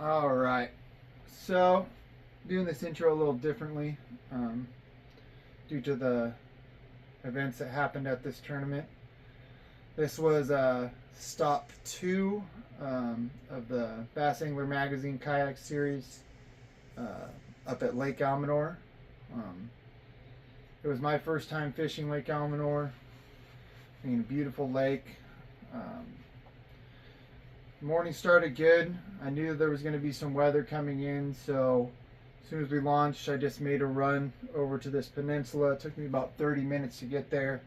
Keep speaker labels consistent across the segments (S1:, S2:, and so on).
S1: All right, so doing this intro a little differently due to the events that happened at this tournament. This was stop 2 of the Bass Angler Magazine Kayak series up at Lake Almanor. It was my first time fishing Lake Almanor. I mean, beautiful lake. Morning started good. I knew there was going to be some weather coming in, so as soon as we launched, I just made a run over to this peninsula. It took me about 30 minutes to get there.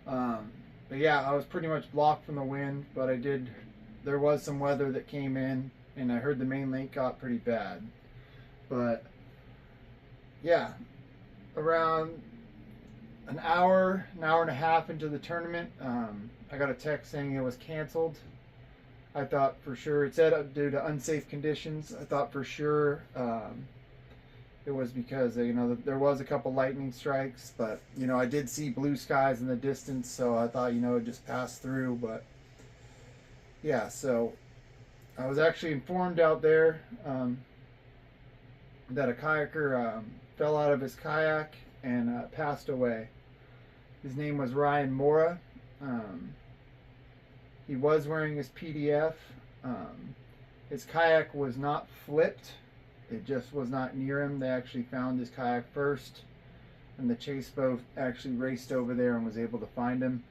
S1: But yeah, I was pretty much blocked from the wind, but there was some weather that came in, and I heard the main lake got pretty bad. But yeah, around an hour and a half into the tournament, I got a text saying it was canceled. I thought for sure, it said due to unsafe conditions. I thought for sure it was because there was a couple lightning strikes, but I did see blue skies in the distance, so I thought it just passed through. But yeah, so I was actually informed out there that a kayaker fell out of his kayak and passed away. His name was Ryan Mora. He was wearing his PDF. His kayak was not flipped. It just was not near him. They actually found his kayak first, and the chase boat actually raced over there and was able to find him.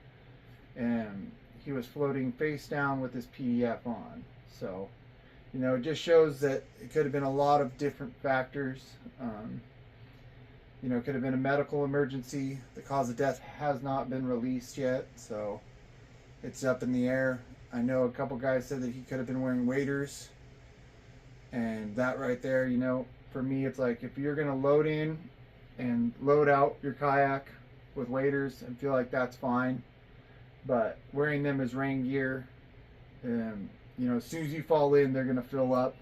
S1: And he was floating face down with his PDF on. So, it just shows that it could have been a lot of different factors. It could have been a medical emergency. The cause of death has not been released yet, so it's up in the air. I know a couple guys said that he could have been wearing waders, and that right there, for me, it's like if you're gonna load in and load out your kayak with waders, and feel like that's fine, but wearing them as rain gear, and as soon as you fall in, they're gonna fill up.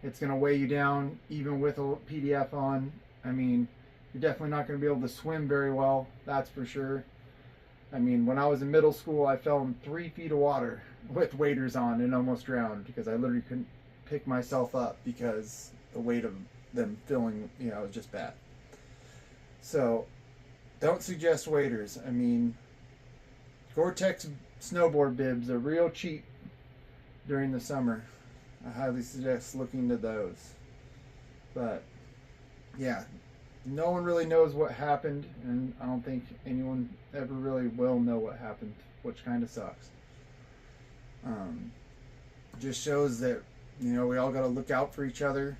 S1: It's gonna weigh you down, even with a PDF on. I mean, you're definitely not gonna be able to swim very well, that's for sure. I mean, when I was in middle school, I fell in 3 feet of water with waders on and almost drowned because I literally couldn't pick myself up because the weight of them filling, was just bad. So, don't suggest waders. I mean, Gore-Tex snowboard bibs are real cheap during the summer. I highly suggest looking to those. But, yeah. No one really knows what happened, and I don't think anyone ever really will know what happened, which kind of sucks. Just shows that, we all got to look out for each other,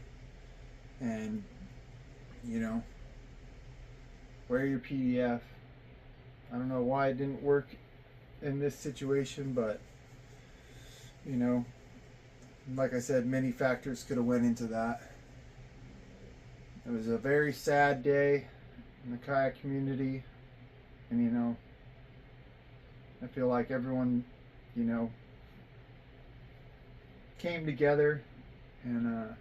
S1: and, wear your PDF. I don't know why it didn't work in this situation, but, like I said, many factors could have went into that. It was a very sad day in the kayak community, and I feel like everyone, came together, and I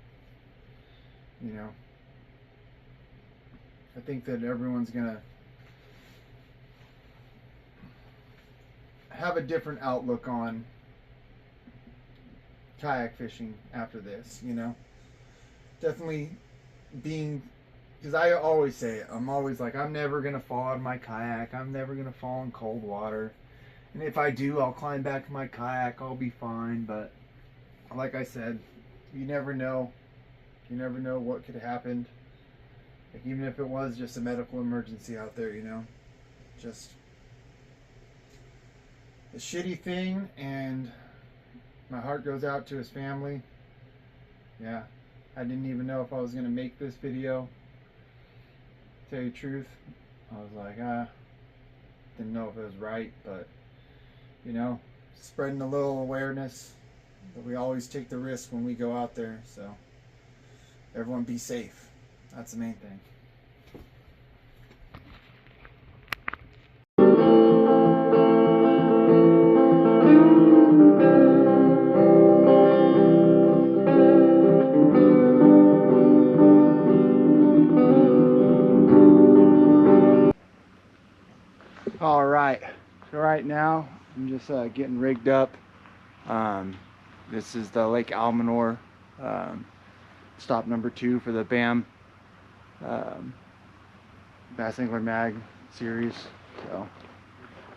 S1: think that everyone's gonna have a different outlook on kayak fishing after this, definitely. Because I always say it, I'm always like, I'm never going to fall out of my kayak, I'm never going to fall in cold water, and if I do, I'll climb back in my kayak, I'll be fine. But like I said, you never know what could have happened. Like, even if it was just a medical emergency out there, just a shitty thing, and my heart goes out to his family. Yeah, I didn't even know if I was going to make this video. To tell you the truth, I was like, didn't know if it was right, but, spreading a little awareness that we always take the risk when we go out there, so everyone be safe. That's the main thing. All right, so right now I'm just getting rigged up. This is the Lake Almanor Stop number 2 for the BAM Bass Angler Mag series. So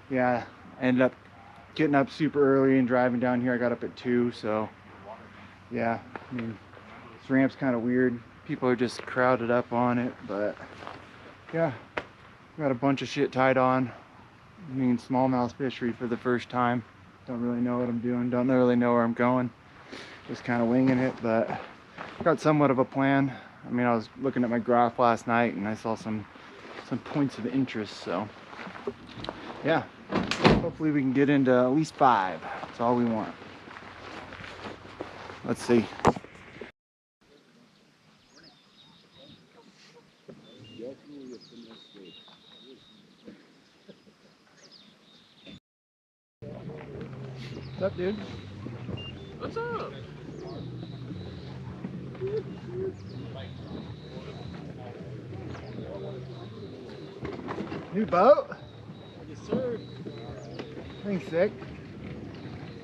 S1: yeah, I ended up getting up super early and driving down here. I got up at 2, so yeah, I mean, this ramp's kind of weird. People are just crowded up on it, but yeah, got a bunch of shit tied on. I mean, smallmouth fishery for the first time. Don't really know what I'm doing. Don't really know where I'm going. Just kind of winging it, but got somewhat of a plan. I mean, I was looking at my graph last night and I saw some points of interest, so yeah, hopefully we can get into at least 5. That's all we want. Let's see. What's up, dude?
S2: What's up?
S1: New boat?
S2: Yes, sir.
S1: Thing's sick.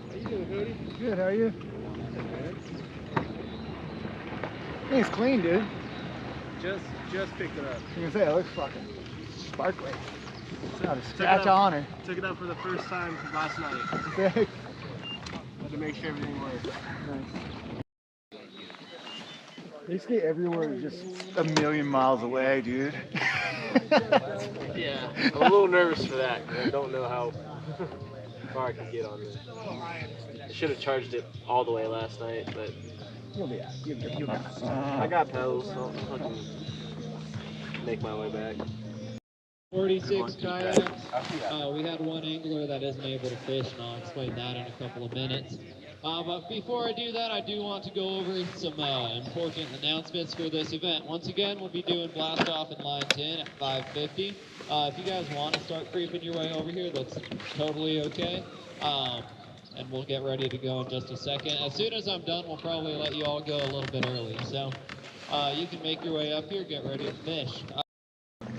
S2: How you doing, Cody?
S1: Good, how are you? Thing's clean, dude.
S2: Just picked it up.
S1: You can say it looks fucking sparkly. Not a
S2: Took
S1: scratch on her.
S2: Took it up for the first time last night.
S1: Sick.
S2: Had to make sure everything worked.
S1: Nice. They stay everywhere just a million miles away, dude.
S2: Yeah, I'm a little nervous for that because I don't know how far I can get on this. I should have charged it all the way last night, but
S1: You'll be out. You'll be out.
S2: I got pedals, so I can make my way back.
S3: 46 kayaks. We had one angler that isn't able to fish, and I'll explain that in a couple of minutes. But before I do that, I do want to go over some important announcements for this event. Once again, we'll be doing blast off in line 10 at 5:50. If you guys want to start creeping your way over here, that's totally okay. And we'll get ready to go in just a second. As soon as I'm done, we'll probably let you all go a little bit early. So you can make your way up here, get ready to fish.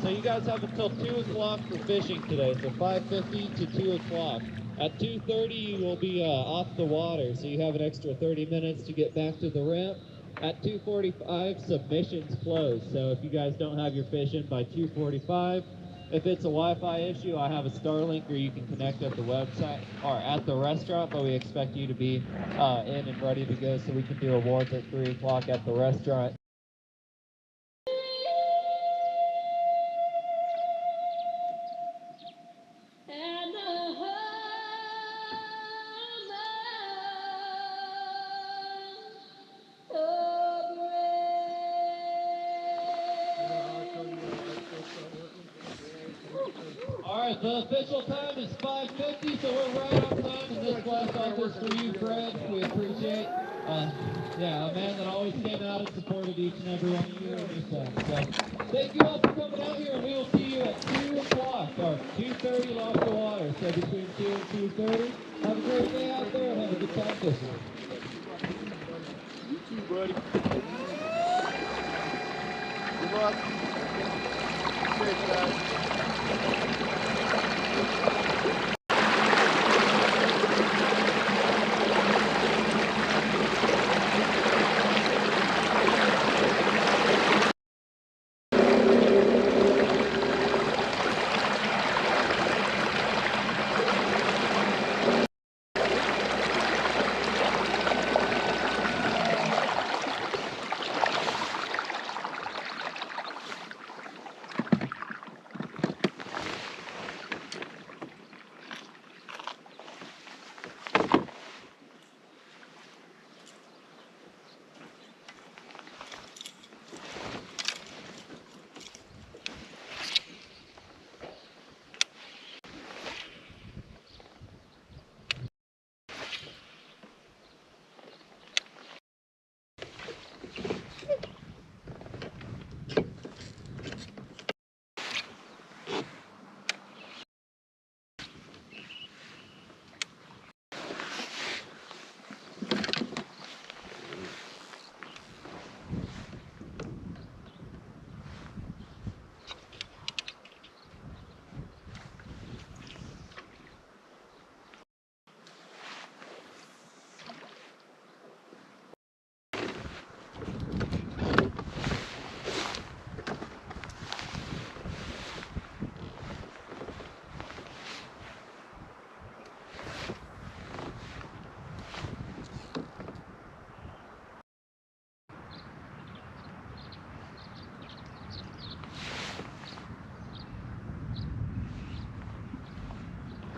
S3: So you guys have until 2 o'clock for fishing today, so 5:50 to 2 o'clock. At 2:30 you will be off the water, so you have an extra 30 minutes to get back to the ramp. At 2:45 submissions close, so if you guys don't have your fish in by 2:45, if it's a Wi-Fi issue, I have a Starlink where you can connect at the website or at the restaurant, but we expect you to be in and ready to go so we can do awards at 3 o'clock at the restaurant. Alright, the official time is 5:50, so we're right on time, and this blast off is for you, Fred. We appreciate a man that always came out and supported each and every one of you anytime. So thank you all for coming out here, and we will see you at 2 o'clock, or 2:30 off the water. So between 2 and 2:30, have a great day out there and have a good time fishing.
S2: You too, buddy. Good luck. Cheers, guys.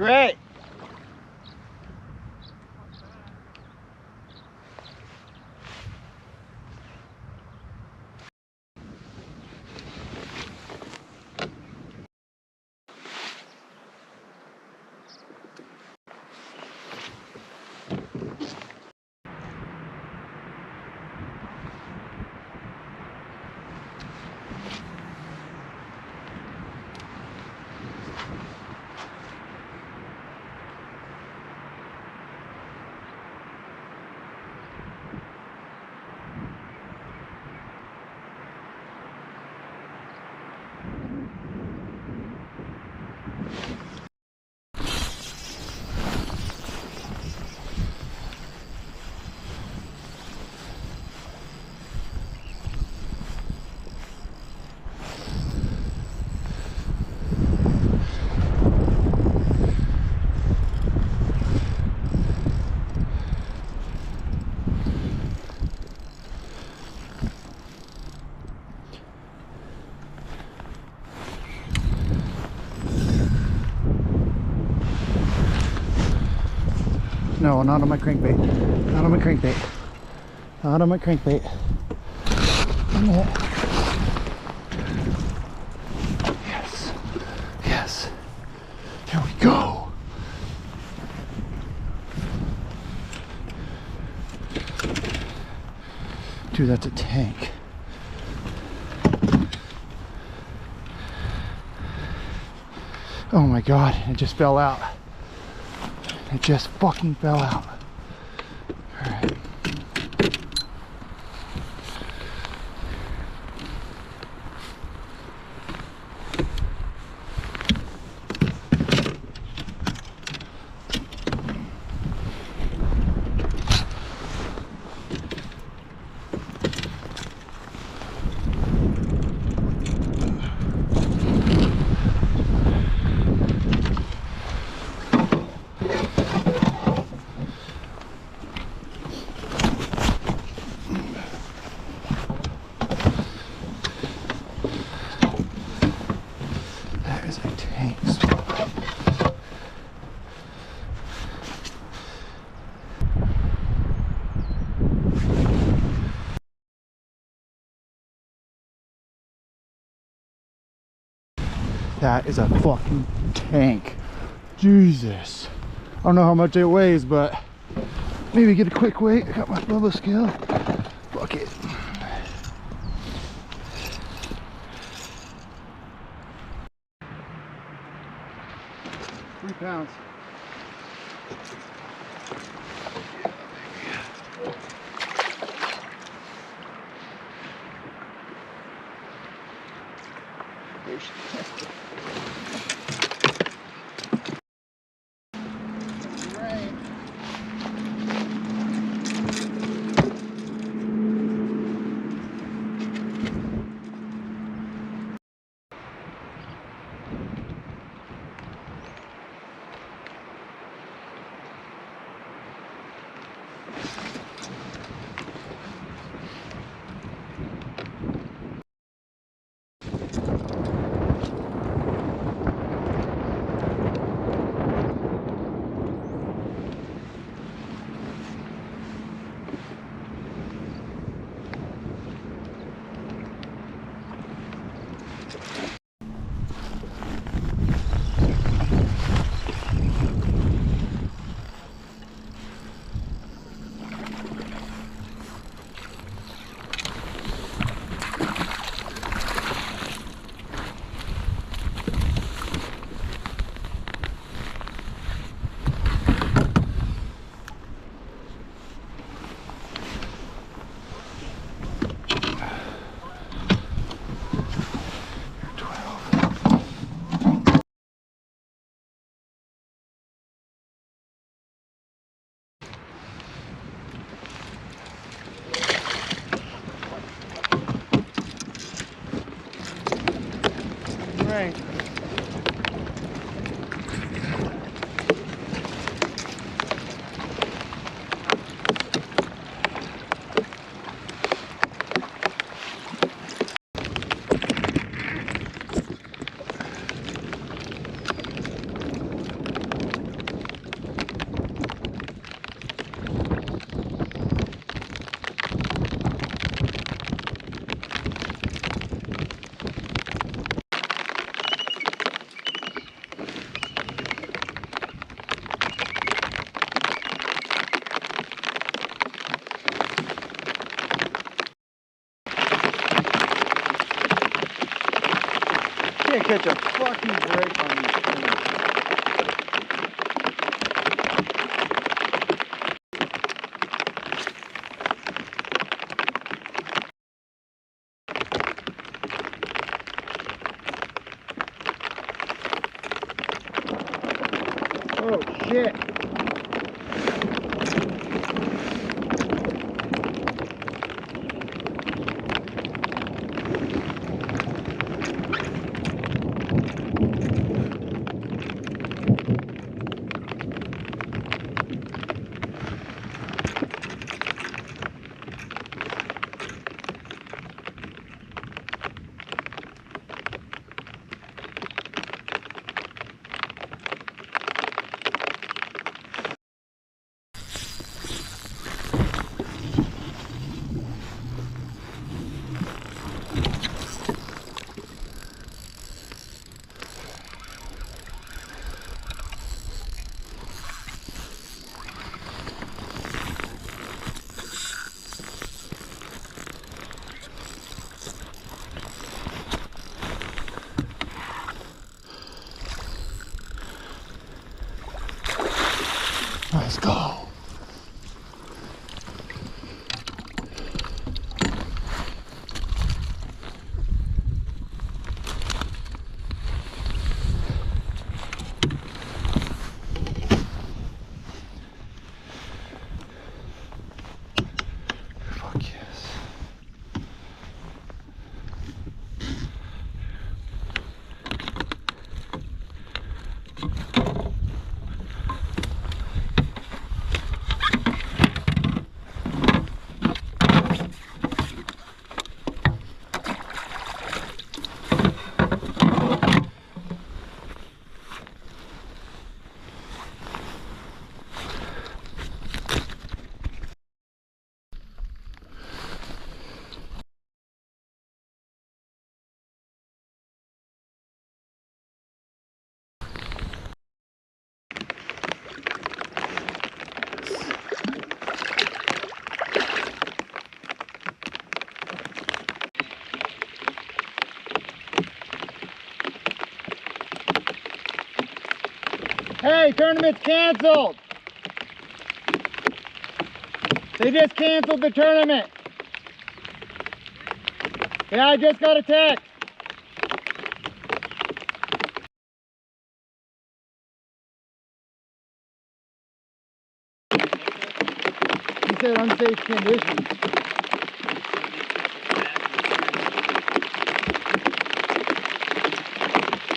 S1: Great. No, not on my crankbait. Not on my crankbait. Not on my crankbait. Yes. Yes. There we go. Dude, that's a tank. Oh my God, it just fell out. It just fucking fell out. All right. That is a fucking tank. Jesus. I don't know how much it weighs, but maybe get a quick weight. I got my Bubba scale. Fuck it. 3 pounds. Right. catch a fucking break on these things. Oh shit. Let's go. Fuck yes. Hey, tournament's canceled. They just canceled the tournament. Yeah, I just got a text. He said unsafe conditions.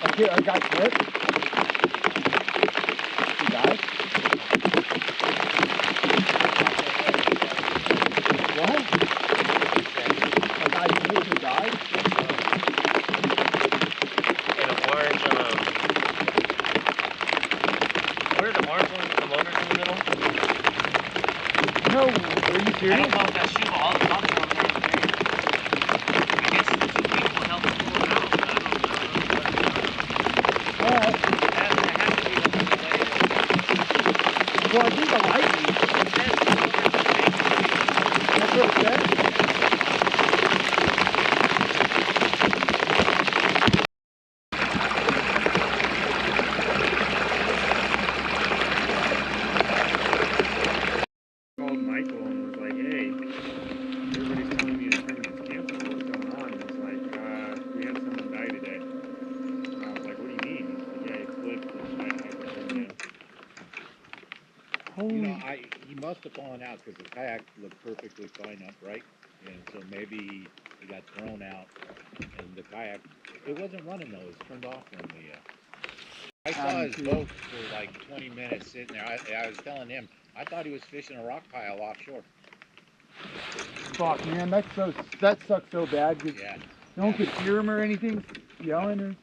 S1: Okay, I got clipped. He died. What? A guy who died?
S2: And a orange, what are the orange ones with the motors in the middle?
S1: No, are you
S2: I
S1: serious?
S2: don't know if that's true, but all the dogs are over there. I guess the two people help pull them out, but I don't know.
S1: Alright.
S2: That has to be what the delay is.
S1: Well, I think the lightning. That's what it said.
S4: Called Michael and was like, hey, everybody's telling me the tournament's canceled. What's going on? He was like, we had someone die today. I was like, what do you mean? He's like, yeah, he flipped and I hypothermia.
S1: Holy.
S5: You know, he must have fallen out because the kayak looked perfectly fine upright, and so maybe he got thrown out, and the kayak, it wasn't running though, it was turned off when we, I saw his boat for like 20 minutes sitting there. I was telling him, I thought he was fishing a rock pile offshore.
S1: Fuck, man, that sucks so bad.
S5: Yeah.
S1: No one could hear him or anything yelling or.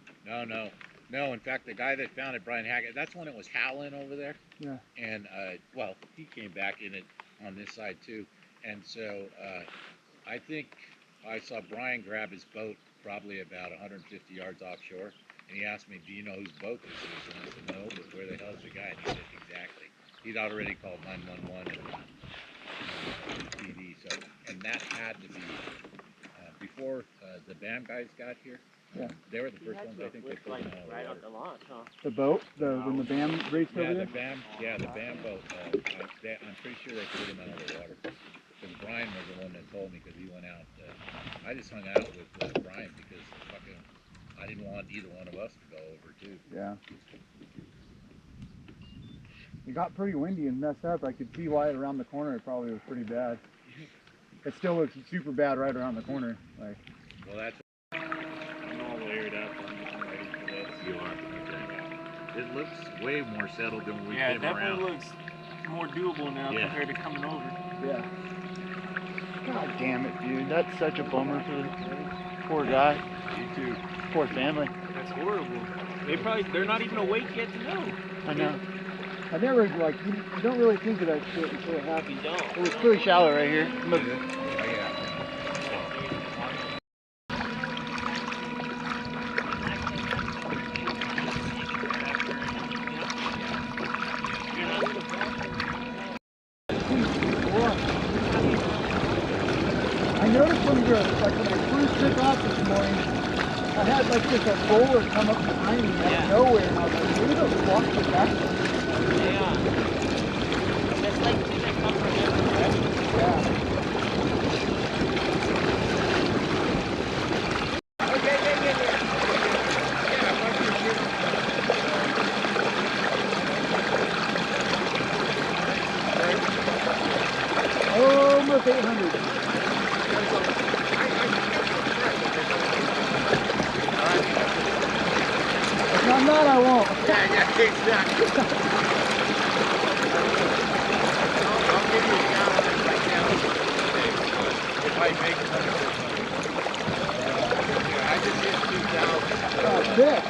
S5: No. In fact, the guy that found it, Brian Hackett, that's when it was howling over there.
S1: Yeah.
S5: And well, he came back in it on this side too. And so I think I saw Brian grab his boat probably about 150 yards offshore, and he asked me, "Do you know whose boat this is?" And I said, "No, but where the hell is the guy?" And he said, "Exactly." He'd already called 911 and TV. So, and that had to be before the BAM guys got here,
S1: Yeah.
S5: they were the first ones I think they put
S2: like
S5: them out of the
S2: right
S5: water.
S2: out the launch, huh?
S1: The boat, when the BAM raced over
S5: Yeah,
S1: there.
S5: the BAM boat. I'm pretty sure they put him out of the water. Because Brian was the one that told me because he went out. I just hung out with Brian because fucking I didn't want either one of us to go over too.
S1: Yeah. It got pretty windy and messed up. I could see why around the corner it probably was pretty bad. It still looks super bad right around the corner. Like.
S5: Well, that's.
S4: I'm all layered up. I'm ready for this.
S5: You are. Okay. It looks way more settled than when we
S4: Yeah, it
S5: came
S4: definitely
S5: around.
S4: looks more doable now
S5: Yeah.
S4: compared to coming over.
S1: Yeah. God damn it, dude. That's such a bummer for the poor guy.
S5: You too.
S1: Poor family.
S4: That's horrible. They're not even awake yet to know.
S1: I know. I never, like, you don't really think of that shit until it happens.
S2: You don't.
S1: It was pretty shallow right here.
S5: Oh, yeah.
S1: I noticed when when I first took off this morning, I had like just a roller come up behind me out of nowhere, and I was like, who the fuck was that?
S2: It's like two that come from different directions.
S1: Yeah. Almost 800. If I'm not, I won't.
S6: Yeah, exactly. I'll give you a count on it right now. If I make it. I just hit 2,000.
S1: Oh, sick.